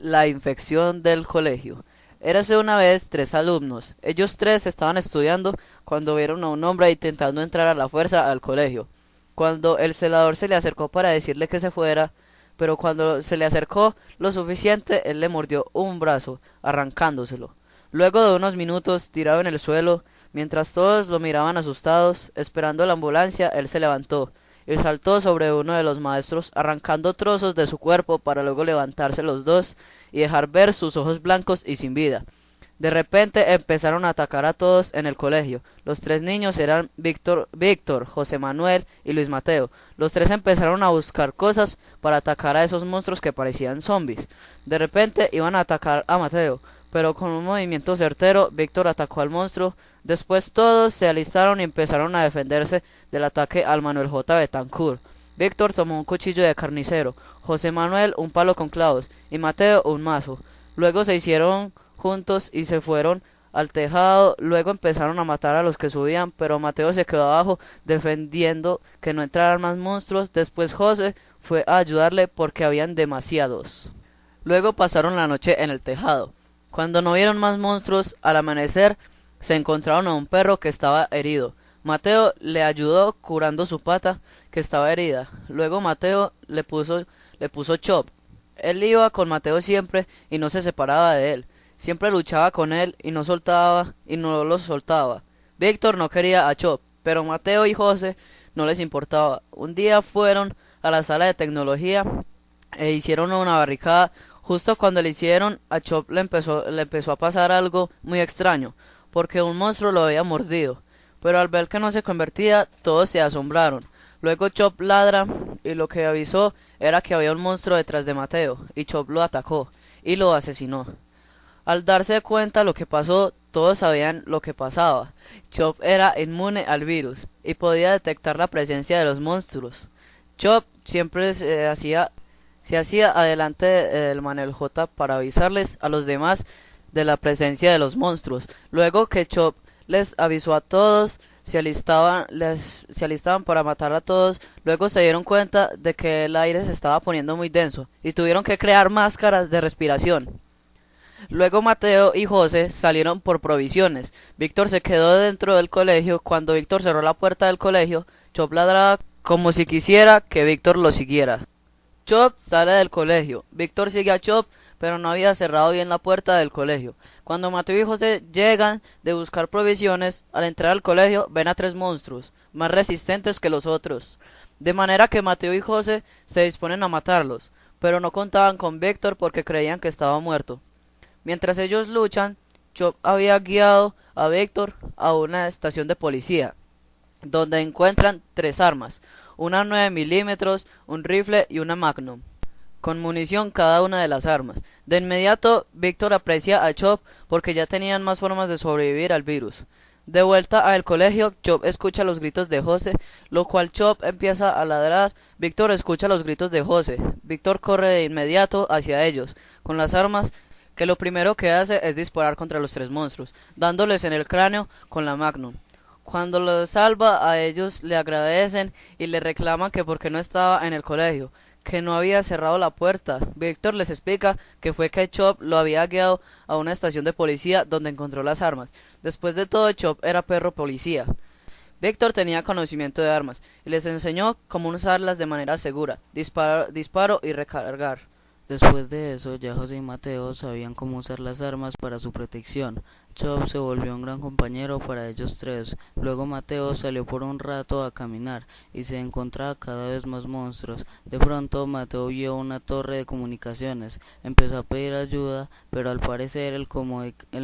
La infección del colegio. Érase una vez tres alumnos. Ellos tres estaban estudiando cuando vieron a un hombre intentando entrar a la fuerza al colegio. Cuando el celador se le acercó para decirle que se fuera, pero cuando se le acercó lo suficiente, él le mordió un brazo, arrancándoselo. Luego de unos minutos, tirado en el suelo, mientras todos lo miraban asustados, esperando la ambulancia, él se levantó y saltó sobre uno de los maestros, arrancando trozos de su cuerpo para luego levantarse los dos y dejar ver sus ojos blancos y sin vida. De repente empezaron a atacar a todos en el colegio. Los tres niños eran Víctor, José Manuel y Luis Mateo. Los tres empezaron a buscar cosas para atacar a esos monstruos que parecían zombies. De repente iban a atacar a Mateo, pero con un movimiento certero, Víctor atacó al monstruo. Después todos se alistaron y empezaron a defenderse del ataque al Manuel J. Betancourt. Víctor tomó un cuchillo de carnicero, José Manuel un palo con clavos y Mateo un mazo. Luego se hicieron juntos y se fueron al tejado. Luego empezaron a matar a los que subían, pero Mateo se quedó abajo defendiendo que no entraran más monstruos. Después José fue a ayudarle porque habían demasiados. Luego pasaron la noche en el tejado. Cuando no vieron más monstruos, al amanecer se encontraron a un perro que estaba herido. Mateo le ayudó curando su pata que estaba herida. Luego Mateo le puso Chop. Él iba con Mateo siempre y no se separaba de él. Siempre luchaba con él y no lo soltaba. Víctor no quería a Chop, pero Mateo y José no les importaba. Un día fueron a la sala de tecnología e hicieron una barricada. Justo cuando le hicieron, a Chop le empezó a pasar algo muy extraño, porque un monstruo lo había mordido. Pero al ver que no se convertía, todos se asombraron. Luego Chop ladra y lo que avisó era que había un monstruo detrás de Mateo, y Chop lo atacó y lo asesinó. Al darse cuenta lo que pasó, todos sabían lo que pasaba. Chop era inmune al virus y podía detectar la presencia de los monstruos. Chop siempre se hacía adelante del Manuel J para avisarles a los demás de la presencia de los monstruos. Luego que Chop les avisó a todos, se alistaban para matar a todos. Luego se dieron cuenta de que el aire se estaba poniendo muy denso y tuvieron que crear máscaras de respiración. Luego Mateo y José salieron por provisiones. Víctor se quedó dentro del colegio. Cuando Víctor cerró la puerta del colegio, Chop ladraba como si quisiera que Víctor lo siguiera. Chop sale del colegio. Víctor sigue a Chop, pero no había cerrado bien la puerta del colegio. Cuando Mateo y José llegan de buscar provisiones, al entrar al colegio ven a tres monstruos, más resistentes que los otros. De manera que Mateo y José se disponen a matarlos, pero no contaban con Víctor porque creían que estaba muerto. Mientras ellos luchan, Chop había guiado a Víctor a una estación de policía, donde encuentran tres armas, una 9 milímetros, un rifle y una Magnum, con munición cada una de las armas. De inmediato, Víctor aprecia a Chop porque ya tenían más formas de sobrevivir al virus. De vuelta al colegio, Chop escucha los gritos de José, lo cual Chop empieza a ladrar. Víctor escucha los gritos de José. Víctor corre de inmediato hacia ellos, con las armas, que lo primero que hace es disparar contra los tres monstruos, dándoles en el cráneo con la Magnum. Cuando los salva, a ellos le agradecen y le reclaman que por qué no estaba en el colegio, que no había cerrado la puerta. Víctor les explica que fue que Chop lo había guiado a una estación de policía donde encontró las armas. Después de todo, Chop era perro policía. Víctor tenía conocimiento de armas y les enseñó cómo usarlas de manera segura, disparo y recargar. Después de eso, ya José y Mateo sabían cómo usar las armas para su protección. Chop se volvió un gran compañero para ellos tres. Luego Mateo salió por un rato a caminar y se encontraba cada vez más monstruos. De pronto Mateo vio una torre de comunicaciones. Empezó a pedir ayuda, pero al parecer el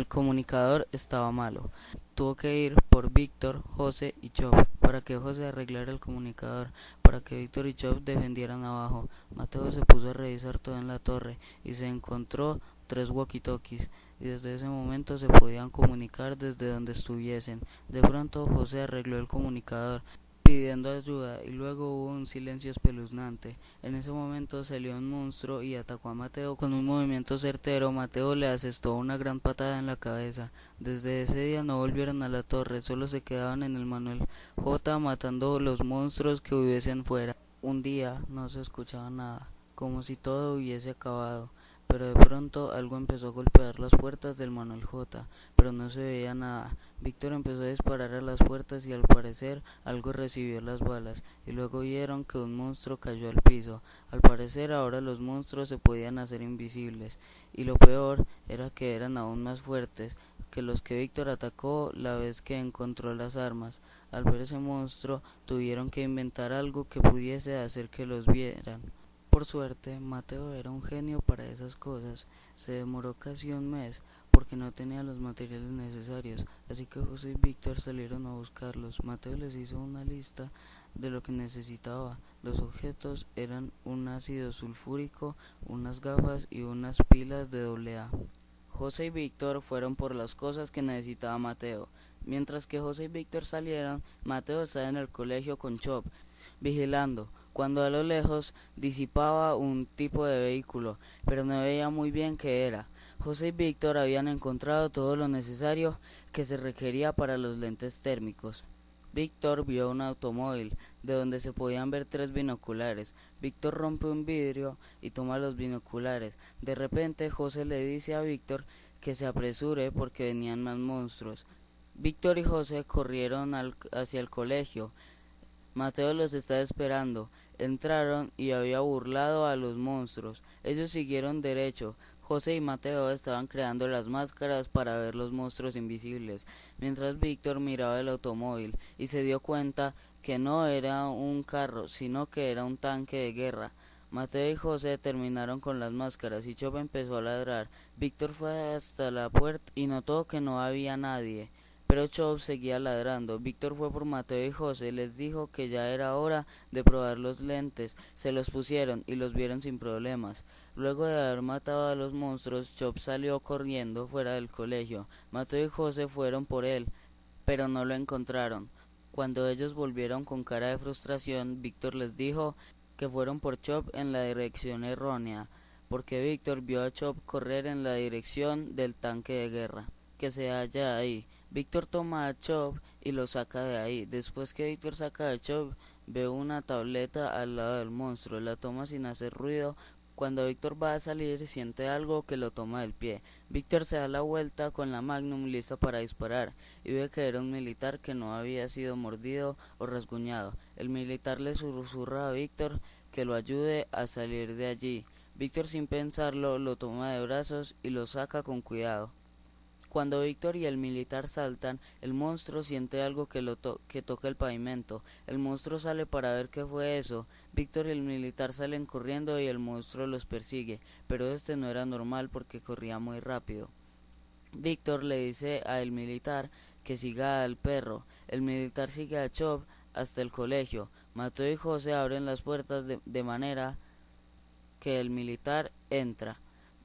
comunicador estaba malo. Tuvo que ir por Víctor, José y Chop para que José arreglara el comunicador, para que Víctor y Chop defendieran abajo. Mateo se puso a revisar todo en la torre y se encontró tres walkie-talkies, y desde ese momento se podían comunicar desde donde estuviesen. De pronto José arregló el comunicador pidiendo ayuda y luego hubo un silencio espeluznante. En ese momento salió un monstruo y atacó a Mateo con un movimiento certero. Mateo le asestó una gran patada en la cabeza. Desde ese día no volvieron a la torre, solo se quedaban en el Manuel J matando los monstruos que hubiesen fuera. Un día no se escuchaba nada, como si todo hubiese acabado. pero de pronto algo empezó a golpear las puertas del Manuel J, pero no se veía nada. Víctor empezó a disparar a las puertas y al parecer algo recibió las balas, y luego vieron que un monstruo cayó al piso. Al parecer ahora los monstruos se podían hacer invisibles, y lo peor era que eran aún más fuertes que los que Víctor atacó la vez que encontró las armas. Al ver ese monstruo tuvieron que inventar algo que pudiese hacer que los vieran. Por suerte, Mateo era un genio para esas cosas. Se demoró casi un mes porque no tenía los materiales necesarios, así que José y Víctor salieron a buscarlos. Mateo les hizo una lista de lo que necesitaba. Los objetos eran un ácido sulfúrico, unas gafas y unas pilas de AA. José y Víctor fueron por las cosas que necesitaba Mateo. Mientras que José y Víctor salieron, Mateo estaba en el colegio con Chop, vigilando, cuando a lo lejos disipaba un tipo de vehículo, pero no veía muy bien qué era. José y Víctor habían encontrado todo lo necesario que se requería para los lentes térmicos. Víctor vio un automóvil, de donde se podían ver 3 binoculares. Víctor rompe un vidrio y toma los binoculares. De repente José le dice a Víctor que se apresure porque venían más monstruos. Víctor y José corrieron hacia el colegio. Mateo los estaba esperando. Entraron y había burlado a los monstruos. Ellos siguieron derecho. José y Mateo estaban creando las máscaras para ver los monstruos invisibles, mientras Víctor miraba el automóvil y se dio cuenta que no era un carro, sino que era un tanque de guerra. Mateo y José terminaron con las máscaras y Chop empezó a ladrar. Víctor fue hasta la puerta y notó que no había nadie. Pero Chop seguía ladrando. Víctor fue por Mateo y José, les dijo que ya era hora de probar los lentes. Se los pusieron y los vieron sin problemas. Luego de haber matado a los monstruos, Chop salió corriendo fuera del colegio. Mateo y José fueron por él, pero no lo encontraron. Cuando ellos volvieron con cara de frustración, Víctor les dijo que fueron por Chop en la dirección errónea, porque Víctor vio a Chop correr en la dirección del tanque de guerra, que se halla ahí. Víctor toma a Chop y lo saca de ahí. Después que Víctor saca a Chop, ve una tableta al lado del monstruo. La toma sin hacer ruido. Cuando Víctor va a salir, siente algo que lo toma del pie. Víctor se da la vuelta con la Magnum lista para disparar y ve que era un militar que no había sido mordido o rasguñado. El militar le susurra a Víctor que lo ayude a salir de allí. Víctor, sin pensarlo, lo toma de brazos y lo saca con cuidado. Cuando Víctor y el militar saltan, el monstruo siente algo que toca el pavimento. El monstruo sale para ver qué fue eso. Víctor y el militar salen corriendo y el monstruo los persigue, pero este no era normal porque corría muy rápido. Víctor le dice al militar que siga al perro. El militar sigue a Chop hasta el colegio. Mateo y José abren las puertas de manera que el militar entra.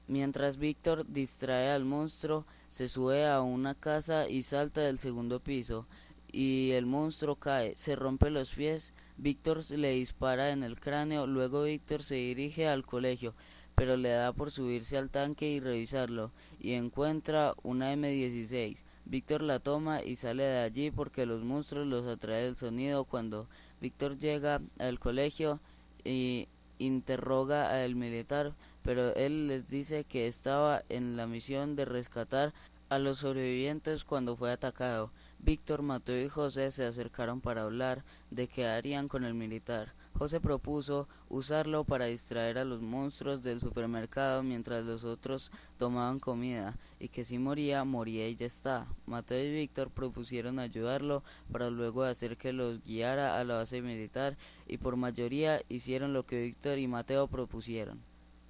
Mientras Víctor distrae al monstruo, se sube a una casa y salta del segundo piso, y el monstruo cae, se rompe los pies. Víctor le dispara en el cráneo. Luego Víctor se dirige al colegio, pero le da por subirse al tanque y revisarlo, y encuentra una M16. Víctor la toma y sale de allí porque los monstruos los atrae el sonido. Cuando Víctor llega al colegio y interroga al militar, pero él les dice que estaba en la misión de rescatar a los sobrevivientes cuando fue atacado. Víctor, Mateo y José se acercaron para hablar de qué harían con el militar. José propuso usarlo para distraer a los monstruos del supermercado mientras los otros tomaban comida, y que si moría, moría y ya está. Mateo y Víctor propusieron ayudarlo para luego hacer que los guiara a la base militar, y por mayoría hicieron lo que Víctor y Mateo propusieron.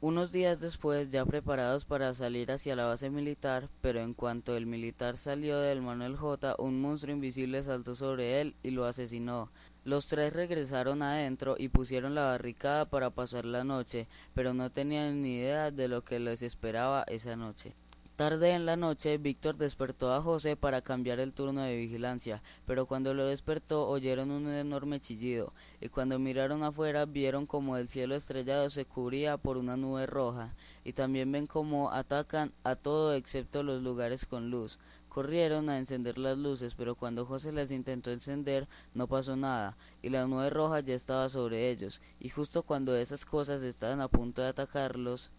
Unos días después, ya preparados para salir hacia la base militar, pero en cuanto el militar salió del Manuel J, un monstruo invisible saltó sobre él y lo asesinó. Los 3 regresaron adentro y pusieron la barricada para pasar la noche, pero no tenían ni idea de lo que les esperaba esa noche. Tarde en la noche, Víctor despertó a José para cambiar el turno de vigilancia, pero cuando lo despertó oyeron un enorme chillido, y cuando miraron afuera vieron como el cielo estrellado se cubría por una nube roja, y también ven cómo atacan a todo excepto los lugares con luz. Corrieron a encender las luces, pero cuando José las intentó encender no pasó nada, y la nube roja ya estaba sobre ellos, y justo cuando esas cosas estaban a punto de atacarlos,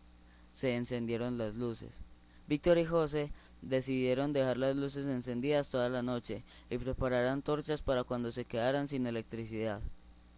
se encendieron las luces. Víctor y José decidieron dejar las luces encendidas toda la noche y preparar antorchas para cuando se quedaran sin electricidad.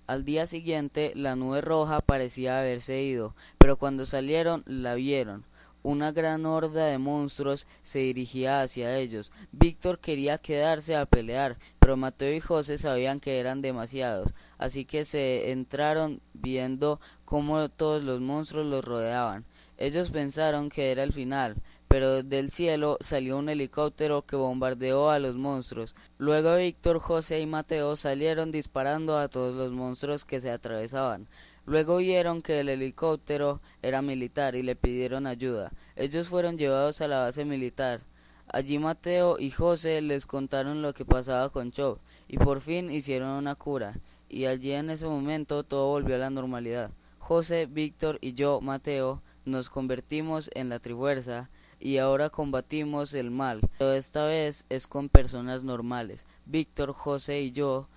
Al día siguiente, la nube roja parecía haberse ido, pero cuando salieron la vieron. Una gran horda de monstruos se dirigía hacia ellos. Víctor quería quedarse a pelear, pero Mateo y José sabían que eran demasiados, así que se entraron viendo cómo todos los monstruos los rodeaban. Ellos pensaron que era el final, pero del cielo salió un helicóptero que bombardeó a los monstruos. Luego Víctor, José y Mateo salieron disparando a todos los monstruos que se atravesaban. Luego vieron que el helicóptero era militar y le pidieron ayuda. Ellos fueron llevados a la base militar. Allí Mateo y José les contaron lo que pasaba con Chop y por fin hicieron una cura. Y allí en ese momento todo volvió a la normalidad. José, Víctor y yo, Mateo, nos convertimos en la Trifuerza y ahora combatimos el mal, pero esta vez es con personas normales. Víctor, José y yo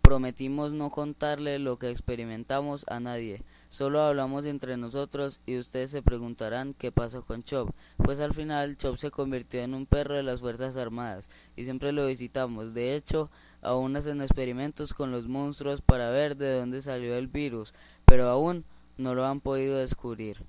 prometimos no contarle lo que experimentamos a nadie, solo hablamos entre nosotros y ustedes se preguntarán qué pasó con Chop, pues al final Chop se convirtió en un perro de las Fuerzas Armadas y siempre lo visitamos. De hecho, aún hacen experimentos con los monstruos para ver de dónde salió el virus, pero aún no lo han podido descubrir.